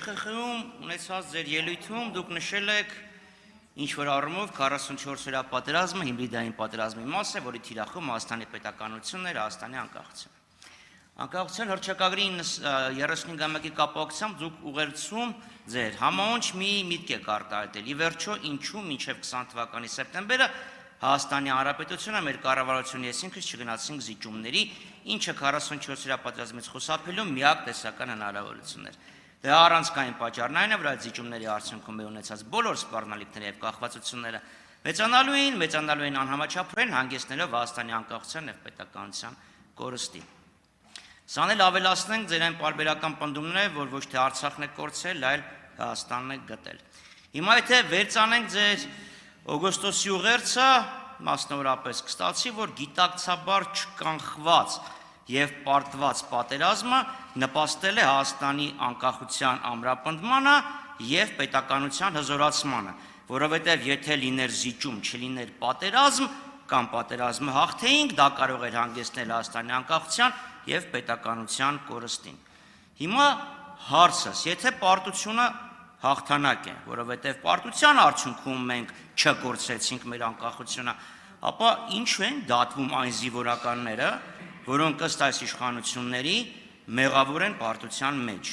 ՇԽԽ-ում ունեցած ձեր ելույթում դուք նշել եք ինչ-որ առումով 44-օրյա պատերազմը հիբրիդային պատերազմի մաս է, որի թիրախում Հայաստանի պետականությունն էր, Հայաստանի անկախությունը։ Անկախության հռչակագրի 35-ամյակի կապակցությամբ դուք ուղերձում ձեր համահունչ մի միտք եք արտահայտել։ Ի վերջո, ինչու մինչև 20 թվականի սեպտեմբերը Հայաստանի Հանրապետությունը մեր կառավարությունը ես ինքս չգնացինք զիջումների, ինչը 44-օրյա պատերազմից խուսափելու միակ տեսական հնարավորությունն էր։ Դե առանցքային պատճառն այն է, որ այդ զիջումների արդյունքում է ունեցած բոլոր սպառնալիքները եւ կախվածությունները մեծանալու են անհամաչափորեն հանգեցնելով Հայաստանի անկախության եւ պետականության կորստի։ Սան էլ ավելացնենք ձեր այն պարբերական պնդումները, որ ոչ թե Արցախն է կորցրել, այլ Հայաստանն է գտել։ Հիմա եթե վերցանենք ձեր օգոստոսի ուղերձը, մասնավորապես կստացի, որ գիտակցաբար չկանխված եւ պարտված պատերազմը նպաստել է Հայաստանի անկախության ամրապնդմանը եւ պետականության հզորացմանը, որովհետեւ եթե լիներ զիջում, չլիներ պատերազմ կամ պատերազմը հաղթեինք, դա կարող էր հանգեցնել Հայաստանի անկախության եւ պետականության կորստին։ Հիմա հարցս, եթե պարտությունը հաղթանակ է, որովհետեւ պարտության արդյունքում մենք չկորցրեցինք մեր անկախությունը, ապա ինչու են դատվում այն զինվորականները, որոնք ըստ այս իշխանությունների մեղավոր են պարտության մեջ։